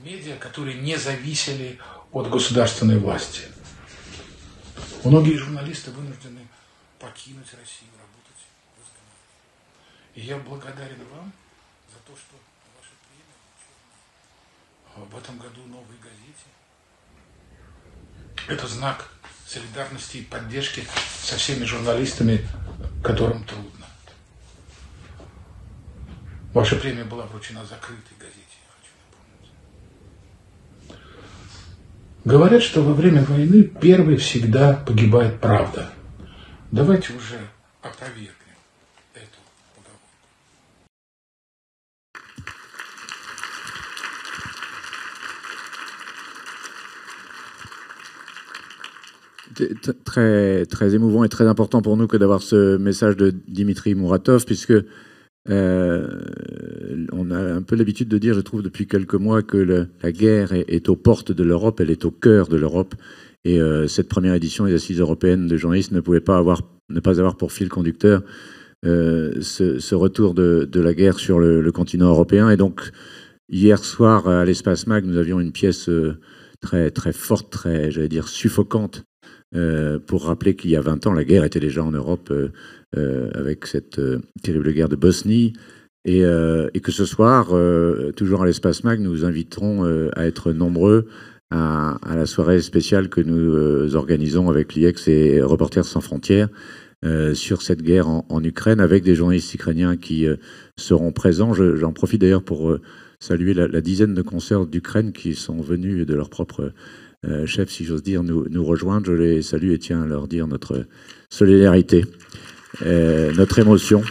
медиа, которые не зависели от государственной власти. Многие журналисты вынуждены покинуть Россию, работать в изгнании. И я благодарен вам за то, что ваше премия в этом году «Новой газете». Это знак солидарности и поддержки со всеми журналистами, которым трудно. Ваша премия была вручена закрытой газете, я хочу напомнить. Говорят, что во время войны первой всегда погибает правда. Давайте уже опровергнем эту поговорку. Très, très émouvant et très important pour nous que d'avoir ce message de Dimitri Muratov, puisque on a un peu l'habitude de dire, je trouve, depuis quelques mois, que la guerre est aux portes de l'Europe, elle est au cœur de l'Europe. Et cette première édition des Assises européennes de journalistes ne pouvait pas ne pas avoir pour fil conducteur ce retour de la guerre sur le continent européen. Et donc, hier soir, à l'Espace Mag, nous avions une pièce très forte, très, j'allais dire, suffocante, pour rappeler qu'il y a 20 ans, la guerre était déjà en Europe avec cette terrible guerre de Bosnie. Et que ce soir, toujours à l'Espace Mag, nous inviterons à être nombreux à la soirée spéciale que nous organisons avec l'IEX et Reporters sans frontières sur cette guerre en Ukraine, avec des journalistes ukrainiens qui seront présents. J'en profite d'ailleurs pour saluer la dizaine de concerts d'Ukraine qui sont venus de leur propre chef, si j'ose dire, nous rejoindre. Je les salue et tiens à leur dire notre solidarité, notre émotion.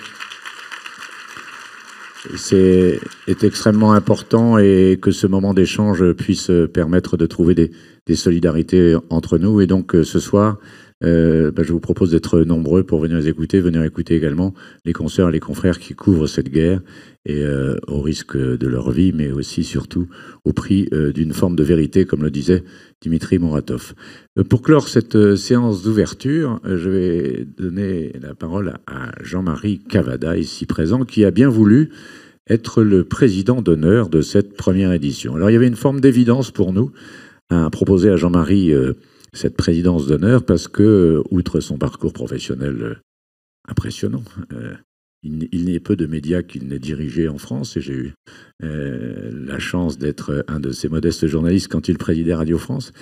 C'est extrêmement important, et que ce moment d'échange puisse permettre de trouver des solidarités entre nous. Et donc ce soir, je vous propose d'être nombreux pour venir les écouter, venir écouter également les consoeurs et les confrères qui couvrent cette guerre, et au risque de leur vie, mais aussi surtout au prix d'une forme de vérité, comme le disait Dimitri Muratov. Pour clore cette séance d'ouverture, je vais donner la parole à Jean-Marie Cavada, ici présent, qui a bien voulu être le président d'honneur de cette première édition. Alors il y avait une forme d'évidence pour nous à proposer à Jean-Marie cette présidence d'honneur, parce que, outre son parcours professionnel impressionnant, il n'est peu de médias qu'il n'ait dirigé en France, et j'ai eu la chance d'être un de ces modestes journalistes quand il présidait Radio France.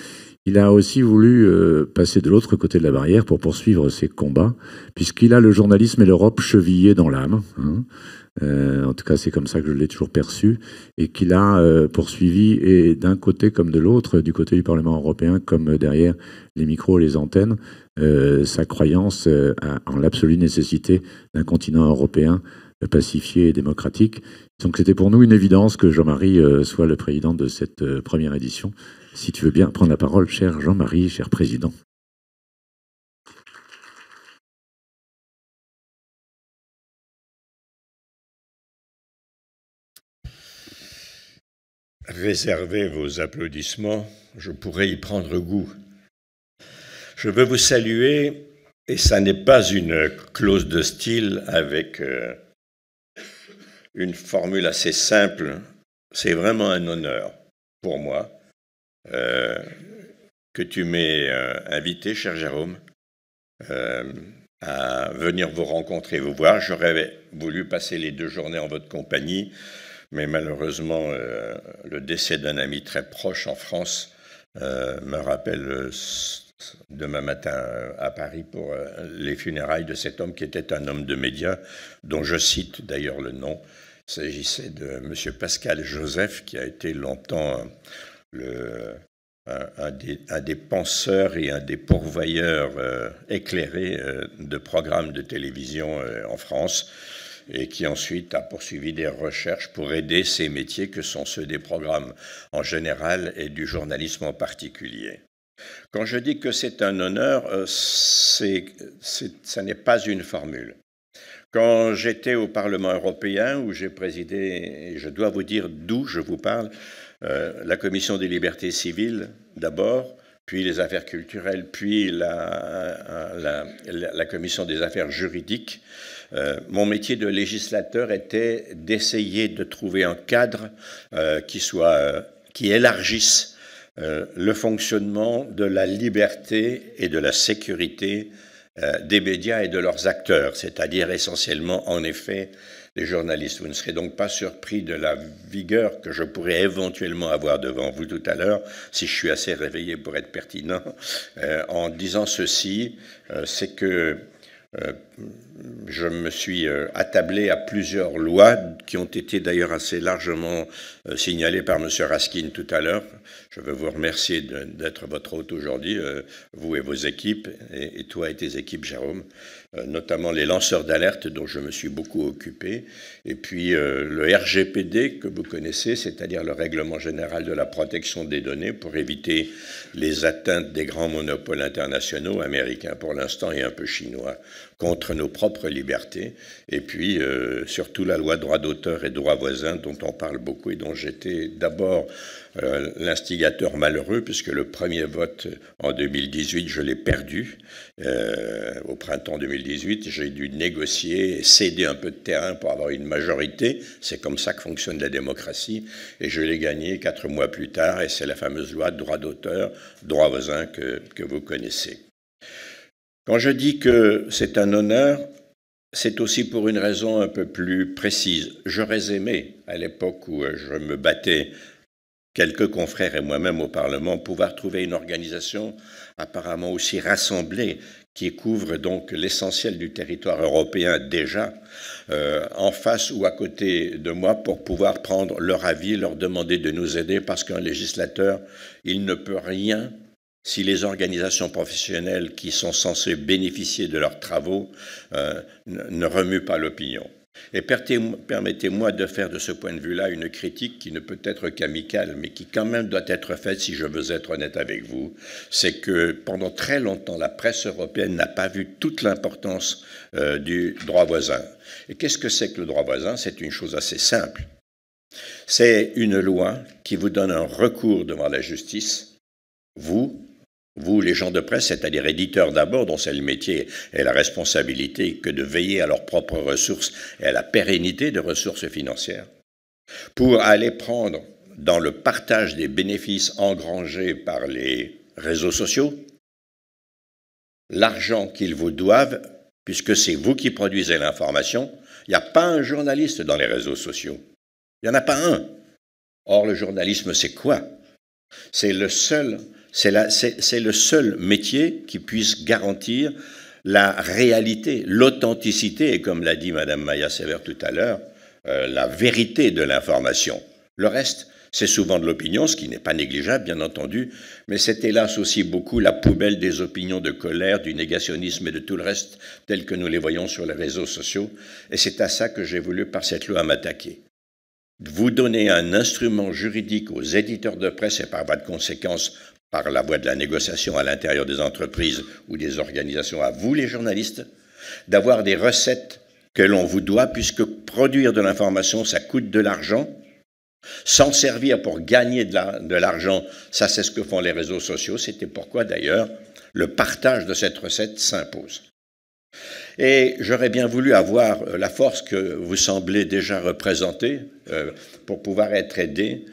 Il a aussi voulu passer de l'autre côté de la barrière pour poursuivre ses combats, puisqu'il a le journalisme et l'Europe chevillés dans l'âme, hein. En tout cas, c'est comme ça que je l'ai toujours perçu, et qu'il a poursuivi, et d'un côté comme de l'autre, du côté du Parlement européen comme derrière les micros et les antennes, sa croyance en l'absolue nécessité d'un continent européen pacifié et démocratique. Donc c'était pour nous une évidence que Jean-Marie soit le président de cette première édition. Si tu veux bien prendre la parole, cher Jean-Marie, cher président. Réservez vos applaudissements, je pourrais y prendre goût. Je veux vous saluer, et ça n'est pas une clause de style avec une formule assez simple. C'est vraiment un honneur pour moi que tu m'aies invité, cher Jérôme, à venir vous rencontrer et vous voir. J'aurais voulu passer les 2 journées en votre compagnie, mais malheureusement, le décès d'un ami très proche en France me rappelle demain matin à Paris pour les funérailles de cet homme qui était un homme de médias, dont je cite d'ailleurs le nom. Il s'agissait de M. Pascal Joseph, qui a été longtemps un des penseurs et un des pourvoyeurs éclairés de programmes de télévision en France, et qui ensuite a poursuivi des recherches pour aider ces métiers que sont ceux des programmes en général et du journalisme en particulier. Quand je dis que c'est un honneur, ça n'est pas une formule. Quand j'étais au Parlement européen, où j'ai présidé, et je dois vous dire d'où je vous parle, la Commission des libertés civiles d'abord, puis les affaires culturelles, puis la Commission des affaires juridiques, mon métier de législateur était d'essayer de trouver un cadre qui élargisse le fonctionnement de la liberté et de la sécurité des médias et de leurs acteurs, c'est-à-dire essentiellement, en effet, les journalistes. Vous ne serez donc pas surpris de la vigueur que je pourrais éventuellement avoir devant vous tout à l'heure, si je suis assez réveillé pour être pertinent, en disant ceci, c'est que je me suis attablé à plusieurs lois qui ont été d'ailleurs assez largement signalées par M. Raskin tout à l'heure. Je veux vous remercier d'être votre hôte aujourd'hui, vous et vos équipes, et toi et tes équipes, Jérôme, notamment les lanceurs d'alerte dont je me suis beaucoup occupé, et puis le RGPD que vous connaissez, c'est-à-dire le Règlement général de la protection des données pour éviter les atteintes des grands monopoles internationaux, américains pour l'instant et un peu chinois contre nos propres libertés, et puis surtout la loi droit d'auteur et droit voisin dont on parle beaucoup et dont j'étais d'abord l'instigateur malheureux, puisque le premier vote en 2018, je l'ai perdu. Au printemps 2018, j'ai dû négocier et céder un peu de terrain pour avoir une majorité. C'est comme ça que fonctionne la démocratie. Et je l'ai gagné 4 mois plus tard, et c'est la fameuse loi de droit d'auteur, droit voisin que vous connaissez. Quand je dis que c'est un honneur, c'est aussi pour une raison un peu plus précise. J'aurais aimé, à l'époque où je me battais, quelques confrères et moi-même au Parlement, pouvoir trouver une organisation apparemment aussi rassemblée qui couvre donc l'essentiel du territoire européen déjà, en face ou à côté de moi pour pouvoir prendre leur avis, leur demander de nous aider, parce qu'un législateur, il ne peut rien si les organisations professionnelles qui sont censées bénéficier de leurs travaux ne remuent pas l'opinion. Et permettez-moi de faire de ce point de vue-là une critique qui ne peut être qu'amicale, mais qui quand même doit être faite si je veux être honnête avec vous. C'est que pendant très longtemps, la presse européenne n'a pas vu toute l'importance du droit voisin. Et qu'est-ce que c'est que le droit voisin? C'est une chose assez simple. C'est une loi qui vous donne un recours devant la justice, vous, les gens de presse, c'est-à-dire éditeurs d'abord, dont c'est le métier et la responsabilité que de veiller à leurs propres ressources et à la pérennité des ressources financières, pour aller prendre dans le partage des bénéfices engrangés par les réseaux sociaux l'argent qu'ils vous doivent, puisque c'est vous qui produisez l'information. Il n'y a pas un journaliste dans les réseaux sociaux. Il n'y en a pas un. Or, le journalisme, c'est quoi? C'est le seul métier qui puisse garantir la réalité, l'authenticité, et comme l'a dit Mme Maya-Sévère tout à l'heure, la vérité de l'information. Le reste, c'est souvent de l'opinion, ce qui n'est pas négligeable, bien entendu, mais c'est hélas aussi beaucoup la poubelle des opinions de colère, du négationnisme et de tout le reste, tel que nous les voyons sur les réseaux sociaux. Et c'est à ça que j'ai voulu, par cette loi, m'attaquer. Vous donner un instrument juridique aux éditeurs de presse et par voie de conséquence, par la voie de la négociation à l'intérieur des entreprises ou des organisations, à vous les journalistes, d'avoir des recettes que l'on vous doit, puisque produire de l'information, ça coûte de l'argent. S'en servir pour gagner de l'argent, ça c'est ce que font les réseaux sociaux. C'était pourquoi d'ailleurs le partage de cette recette s'impose. Et j'aurais bien voulu avoir la force que vous semblez déjà représenter pour pouvoir être aidé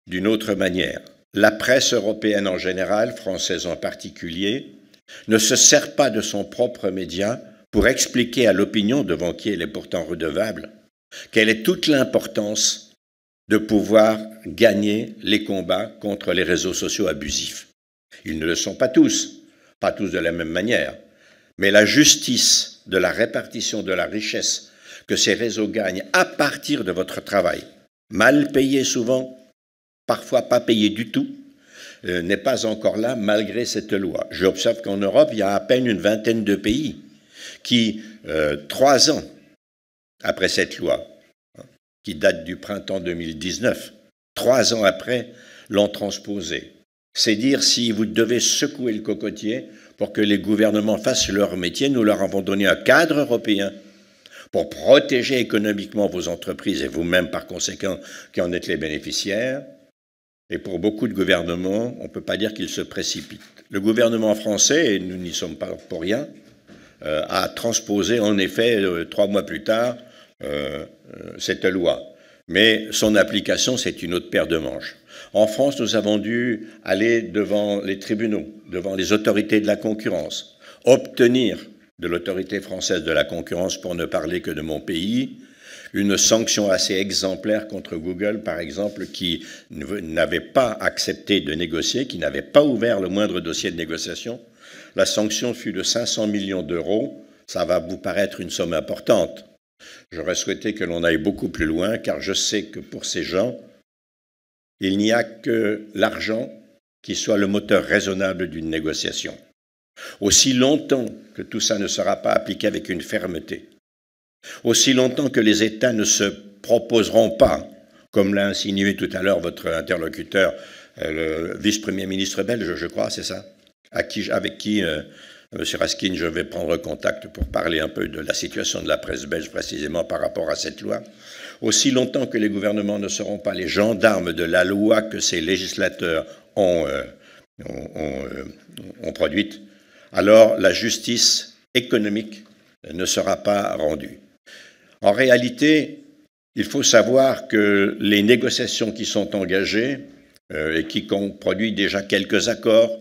d'une autre manière. La presse européenne en général, française en particulier, ne se sert pas de son propre média pour expliquer à l'opinion, devant qui elle est pourtant redevable, quelle est toute l'importance de pouvoir gagner les combats contre les réseaux sociaux abusifs. Ils ne le sont pas tous de la même manière, mais la justice de la répartition de la richesse que ces réseaux gagnent à partir de votre travail, mal payé souvent, parfois pas payé du tout, n'est pas encore là malgré cette loi. J'observe qu'en Europe, il y a à peine une vingtaine de pays qui, 3 ans après cette loi, qui date du printemps 2019, 3 ans après, l'ont transposée. C'est dire si vous devez secouer le cocotier pour que les gouvernements fassent leur métier. Nous leur avons donné un cadre européen pour protéger économiquement vos entreprises et vous-même par conséquent qui en êtes les bénéficiaires. Et pour beaucoup de gouvernements, on ne peut pas dire qu'ils se précipitent. Le gouvernement français, et nous n'y sommes pas pour rien, a transposé en effet 3 mois plus tard cette loi. Mais son application, c'est une autre paire de manches. En France, nous avons dû aller devant les tribunaux, devant les autorités de la concurrence, obtenir de l'autorité française de la concurrence, pour ne parler que de mon pays, une sanction assez exemplaire contre Google, par exemple, qui n'avait pas accepté de négocier, qui n'avait pas ouvert le moindre dossier de négociation. La sanction fut de 500 millions d'euros. Ça va vous paraître une somme importante. J'aurais souhaité que l'on aille beaucoup plus loin, car je sais que pour ces gens, il n'y a que l'argent qui soit le moteur raisonnable d'une négociation. Aussi longtemps que tout ça ne sera pas appliqué avec une fermeté, aussi longtemps que les États ne se proposeront pas, comme l'a insinué tout à l'heure votre interlocuteur, le vice-premier ministre belge, je crois, c'est ça, avec qui Monsieur Raskin, je vais prendre contact pour parler un peu de la situation de la presse belge précisément par rapport à cette loi. Aussi longtemps que les gouvernements ne seront pas les gendarmes de la loi que ces législateurs ont produite, alors la justice économique ne sera pas rendue. En réalité, il faut savoir que les négociations qui sont engagées et qui ont produit déjà quelques accords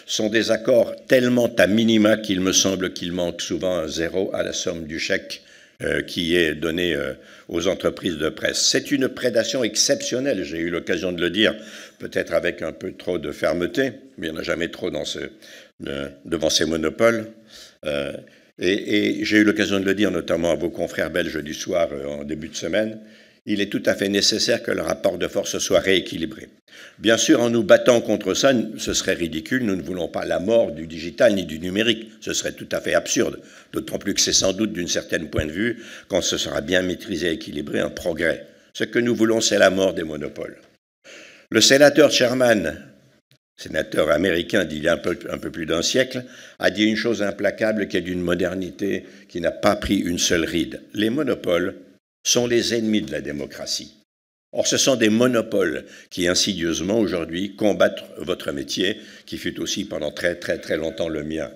sont des accords tellement à minima qu'il me semble qu'il manque souvent un zéro à la somme du chèque qui est donné aux entreprises de presse. C'est une prédation exceptionnelle, j'ai eu l'occasion de le dire, peut-être avec un peu trop de fermeté, mais il n'y en a jamais trop devant ces monopoles. Et j'ai eu l'occasion de le dire notamment à vos confrères belges du soir en début de semaine, il est tout à fait nécessaire que le rapport de force soit rééquilibré. Bien sûr, en nous battant contre ça, ce serait ridicule, nous ne voulons pas la mort du digital ni du numérique, ce serait tout à fait absurde, d'autant plus que c'est sans doute d'une certaine point de vue, quand ce sera bien maîtrisé et équilibré, un progrès. Ce que nous voulons, c'est la mort des monopoles. Le sénateur Sherman, sénateur américain d'il y a un peu plus d'un siècle, a dit une chose implacable qui est d'une modernité qui n'a pas pris une seule ride. Les monopoles sont les ennemis de la démocratie. Or, ce sont des monopoles qui, insidieusement, aujourd'hui, combattent votre métier, qui fut aussi pendant très, très, très longtemps le mien.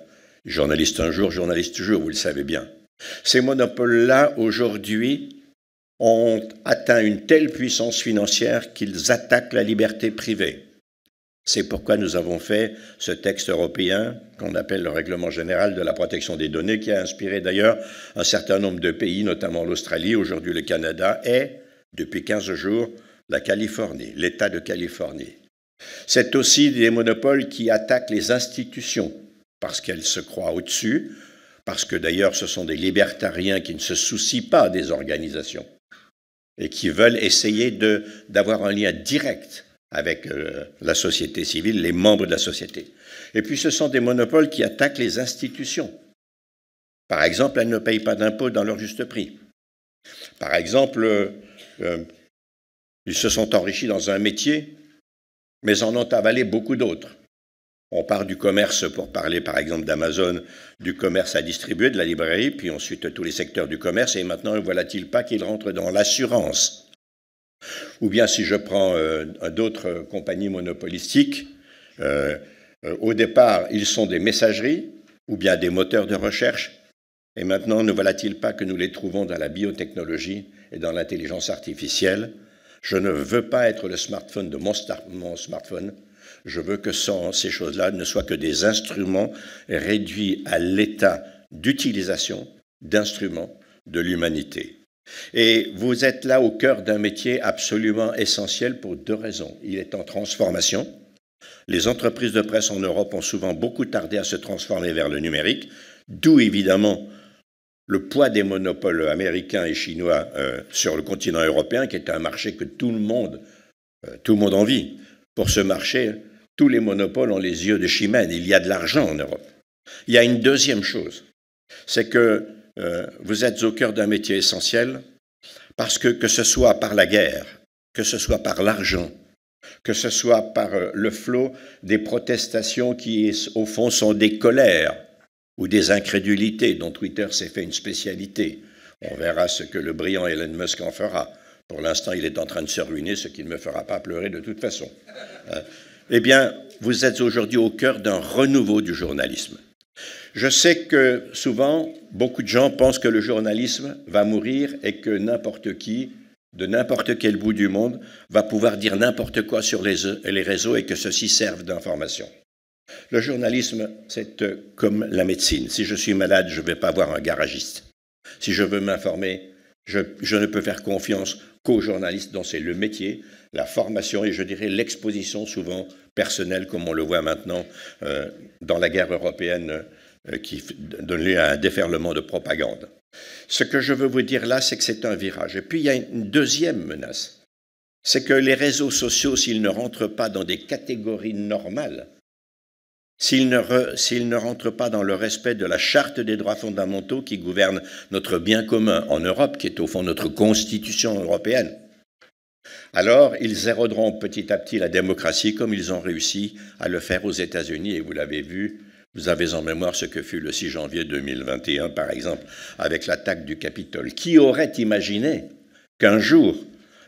Journaliste un jour, journaliste toujours, vous le savez bien. Ces monopoles-là, aujourd'hui, ont atteint une telle puissance financière qu'ils attaquent la liberté privée. C'est pourquoi nous avons fait ce texte européen qu'on appelle le Règlement général de la protection des données, qui a inspiré d'ailleurs un certain nombre de pays, notamment l'Australie, aujourd'hui le Canada, et, depuis 15 jours, la Californie, l'État de Californie. C'est aussi des monopoles qui attaquent les institutions, parce qu'elles se croient au-dessus, parce que d'ailleurs ce sont des libertariens qui ne se soucient pas des organisations et qui veulent essayer d'avoir un lien direct avec la société civile, les membres de la société. Et puis ce sont des monopoles qui attaquent les institutions. Par exemple, elles ne payent pas d'impôts dans leur juste prix. Par exemple, ils se sont enrichis dans un métier, mais en ont avalé beaucoup d'autres. On part du commerce, pour parler par exemple d'Amazon, du commerce à distribuer, de la librairie, puis ensuite tous les secteurs du commerce, et maintenant, ne voilà-t-il pas qu'ils rentrent dans l'assurance? Ou bien si je prends d'autres compagnies monopolistiques, au départ, ils sont des messageries ou bien des moteurs de recherche, et maintenant, ne voilà-t-il pas que nous les trouvons dans la biotechnologie et dans l'intelligence artificielle? Je ne veux pas être le smartphone de mon smartphone, je veux que ces choses-là ne soient que des instruments réduits à l'état d'utilisation d'instruments de l'humanité. Et vous êtes là au cœur d'un métier absolument essentiel pour deux raisons. Il est en transformation. Les entreprises de presse en Europe ont souvent beaucoup tardé à se transformer vers le numérique, d'où évidemment le poids des monopoles américains et chinois sur le continent européen, qui est un marché que tout le monde envie. Pour ce marché, tous les monopoles ont les yeux de Chimène. Il y a de l'argent en Europe. Il y a une deuxième chose, c'est que vous êtes au cœur d'un métier essentiel parce que ce soit par la guerre, que ce soit par l'argent, que ce soit par le flot des protestations qui, au fond, sont des colères ou des incrédulités dont Twitter s'est fait une spécialité. On verra ce que le brillant Elon Musk en fera. Pour l'instant, il est en train de se ruiner, ce qui ne me fera pas pleurer de toute façon. Eh bien, vous êtes aujourd'hui au cœur d'un renouveau du journalisme. Je sais que souvent, beaucoup de gens pensent que le journalisme va mourir et que n'importe qui, de n'importe quel bout du monde, va pouvoir dire n'importe quoi sur les réseaux et que ceci serve d'information. Le journalisme, c'est comme la médecine. Si je suis malade, je ne vais pas voir un garagiste. Si je veux m'informer, je ne peux faire confiance qu'aux journalistes dont c'est le métier, la formation et je dirais l'exposition souvent personnelle, comme on le voit maintenant dans la guerre européenne qui donne lieu à un déferlement de propagande. Ce que je veux vous dire là, c'est que c'est un virage. Et puis il y a une deuxième menace, c'est que les réseaux sociaux, s'ils ne rentrent pas dans des catégories normales, s'ils ne rentrent pas dans le respect de la charte des droits fondamentaux qui gouverne notre bien commun en Europe, qui est au fond notre constitution européenne, alors ils éroderont petit à petit la démocratie comme ils ont réussi à le faire aux États-Unis. Et vous l'avez vu, Vous avez en mémoire ce que fut le 6 janvier 2021, par exemple, avec l'attaque du Capitole. Qui aurait imaginé qu'un jour,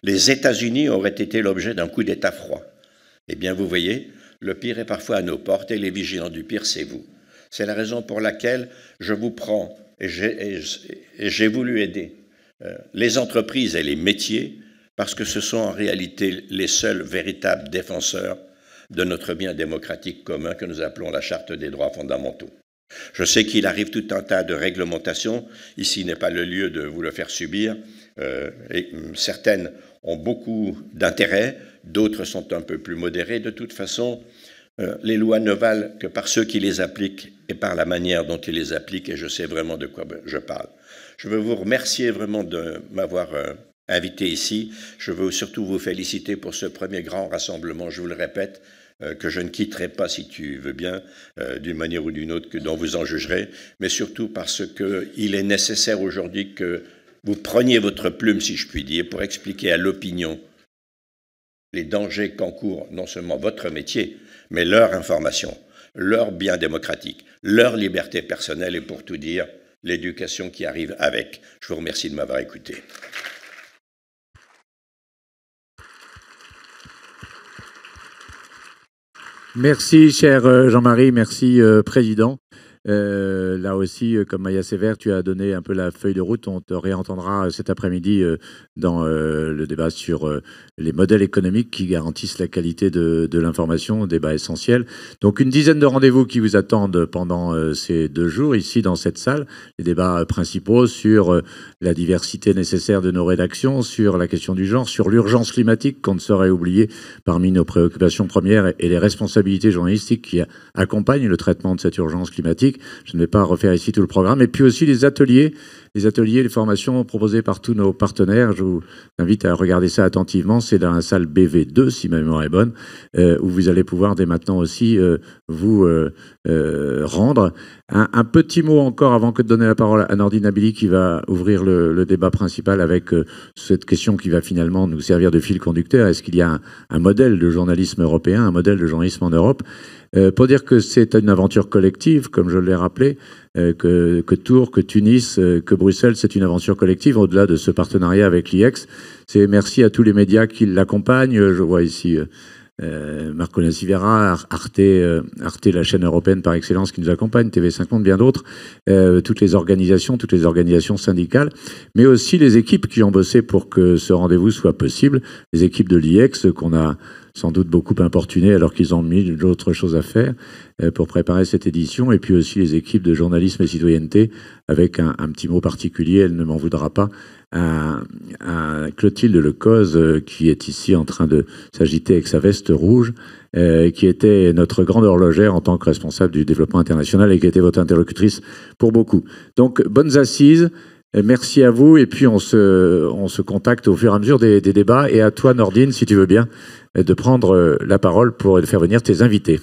les États-Unis auraient été l'objet d'un coup d'État froid? Eh bien, vous voyez, le pire est parfois à nos portes et les vigilants du pire, c'est vous. C'est la raison pour laquelle je vous prends et j'ai voulu aider les entreprises et les métiers parce que ce sont en réalité les seuls véritables défenseurs de notre bien démocratique commun que nous appelons la Charte des droits fondamentaux. Je sais qu'il arrive tout un tas de réglementations. Ici n'est pas le lieu de vous le faire subir. Et certaines ont beaucoup d'intérêt, d'autres sont un peu plus modérées. De toute façon, les lois ne valent que par ceux qui les appliquent et par la manière dont ils les appliquent, et je sais vraiment de quoi je parle. Je veux vous remercier vraiment de m'avoir invité ici. Je veux surtout vous féliciter pour ce premier grand rassemblement, je vous le répète, que je ne quitterai pas, si tu veux bien, d'une manière ou d'une autre, dont vous en jugerez, mais surtout parce qu'il est nécessaire aujourd'hui que vous preniez votre plume, si je puis dire, pour expliquer à l'opinion les dangers qu'encourt non seulement votre métier, mais leur information, leur bien démocratique, leur liberté personnelle et pour tout dire, l'éducation qui arrive avec. Je vous remercie de m'avoir écouté. Merci, cher Jean-Marie, merci, Président. Là aussi, comme Maya Sévère, tu as donné un peu la feuille de route. On te réentendra cet après-midi dans le débat sur les modèles économiques qui garantissent la qualité de l'information, débat essentiel. Donc une dizaine de rendez-vous qui vous attendent pendant ces 2 jours ici dans cette salle. Les débats principaux sur la diversité nécessaire de nos rédactions, sur la question du genre, sur l'urgence climatique qu'on ne saurait oublier parmi nos préoccupations premières et les responsabilités journalistiques qui accompagnent le traitement de cette urgence climatique. Je ne vais pas refaire ici tout le programme. Et puis aussi les ateliers, les formations proposées par tous nos partenaires. Je vous invite à regarder ça attentivement. C'est dans la salle BV2, si ma mémoire est bonne, où vous allez pouvoir dès maintenant aussi vous rendre. Un petit mot encore avant que de donner la parole à Nordine Abili qui va ouvrir le débat principal avec cette question qui va finalement nous servir de fil conducteur. Est-ce qu'il y a un modèle de journalisme européen, un modèle de journalisme en Europe? Pour dire que c'est une aventure collective, comme je l'ai rappelé, que Tours, que Tunis, que Bruxelles, c'est une aventure collective au-delà de ce partenariat avec l'IEX. C'est merci à tous les médias qui l'accompagnent. Je vois ici Marcolin Sivera, Arte, la chaîne européenne par excellence qui nous accompagne, TV5 Monde, bien d'autres, toutes les organisations syndicales, mais aussi les équipes qui ont bossé pour que ce rendez-vous soit possible, les équipes de l'IEX qu'on a sans doute beaucoup importunés alors qu'ils ont mis d'autres choses à faire pour préparer cette édition, et puis aussi les équipes de journalisme et citoyenneté, avec un petit mot particulier, elle ne m'en voudra pas, à Clotilde Lecoz, qui est ici en train de s'agiter avec sa veste rouge, qui était notre grande horlogère en tant que responsable du développement international et qui était votre interlocutrice pour beaucoup. Donc, bonnes assises. Merci à vous, et puis on se contacte au fur et à mesure des débats, et à toi Nordine, si tu veux bien, de prendre la parole pour faire venir tes invités.